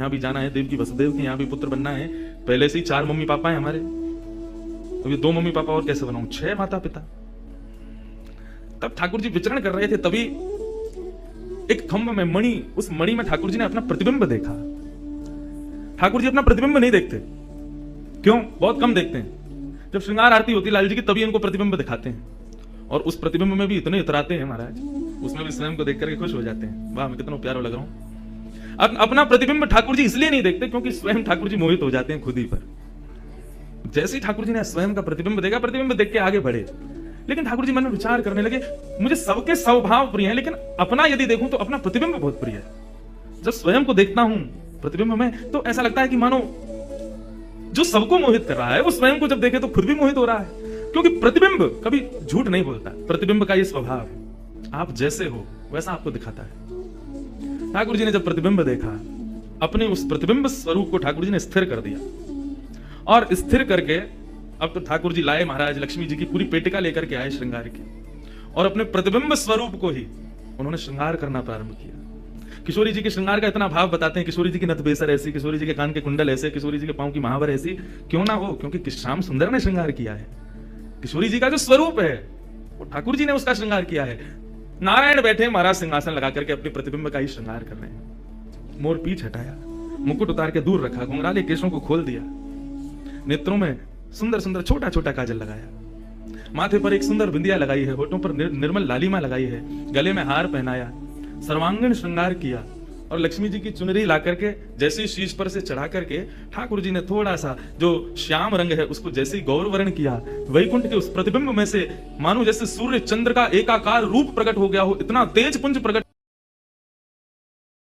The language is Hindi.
यहाँ भी जाना है, देव की वसुदेव के यहाँ भी पुत्र बनना है। पहले से ही 4 मम्मी पापा है हमारे, अभी 2 मम्मी पापा और कैसे बनाऊं, 6 माता पिता। तब ठाकुर जी विचरण कर रहे थे, तभी एक खंभ में मणि, उस मणि में ठाकुर जी ने अपना प्रतिबिंब देखा। ठाकुर जी अपना प्रतिबिंब नहीं देखते, क्यों? बहुत कम देखते हैं। जब श्रृंगार आरती होती है लाल जी की, तभी इनको प्रतिबिंब दिखाते हैं, और उस प्रतिबिंब में भी इतने इतराते हैं महाराज, उसमें भी स्वयं को देख करके खुश हो जाते हैं। वाह, मैं कितना प्यारा लग रहा हूं। अपना प्रतिबिंब ठाकुर जी इसलिए नहीं देखते क्योंकि स्वयं ठाकुर जी मोहित हो जाते हैं खुद ही पर। जैसे ही ठाकुर जी ने स्वयं का प्रतिबिंब देखा, प्रतिबिंब देख के आगे बढ़े, लेकिन ठाकुर जी मन में विचार करने लगे, मुझे सबके स्वभाव प्रिय है, लेकिन अपना यदि देखूं तो अपना प्रतिबिंब बहुत प्रिय है। जब स्वयं को देखता हूं प्रतिबिंब में, तो ऐसा लगता है कि मानो जो सबको मोहित कर रहा है, वो स्वयं को जब देखे तो खुद भी मोहित हो रहा है। क्योंकि प्रतिबिंब कभी झूठ नहीं बोलता, प्रतिबिंब का ये स्वभाव है, आप जैसे हो वैसा आपको दिखाता है। ठाकुर जी ने जब प्रतिबिंब देखा, अपने उस प्रतिबिंब स्वरूप को ठाकुर जी ने स्थिर कर दिया, और स्थिर करके अब तो ठाकुर जी लाए महाराज लक्ष्मी जी की पूरी पेटिका लेकर के आए श्रृंगार की, और अपने प्रतिबिंब स्वरूप को ही उन्होंने श्रृंगार करना प्रारंभ किया। किशोरी जी के श्रृंगार का इतना भाव बताते हैं, किशोरी जी की नथबेसर ऐसी, किशोरी जी के कान के कुंडल ऐसे, किशोरी जी के पांव की महावर ऐसी, क्यों ना हो, क्योंकि श्याम सुंदर ने श्रृंगार किया है। किशोरी जी का जो स्वरूप है वो ठाकुर जी ने उसका श्रृंगार किया है। नारायण बैठे महाराज सिंहासन लगा करके अपने प्रतिबिंब का ही श्रृंगार कर रहे हैं। मोर पीछ हटाया, मुकुट उतार के दूर रखा, घुंघराले केशों को खोल दिया, नेत्रों में सुंदर सुंदर छोटा छोटा काजल लगाया, माथे पर एक सुंदर बिंदिया लगाई है, होठों पर निर्मल लालिमा लगाई है, गले में हार पहनाया, सर्वांगीण श्रृंगार किया, और लक्ष्मी जी की चुनरी ला करके जैसे शीश पर से चढ़ा करके ठाकुर जी ने थोड़ा सा जो श्याम रंग है उसको जैसे ही गौर वर्ण किया, वैकुंठ के उस प्रतिबिंब में से मानो जैसे सूर्य चंद्र का एकाकार रूप प्रकट हो गया हो, इतना तेज पुंज प्रकट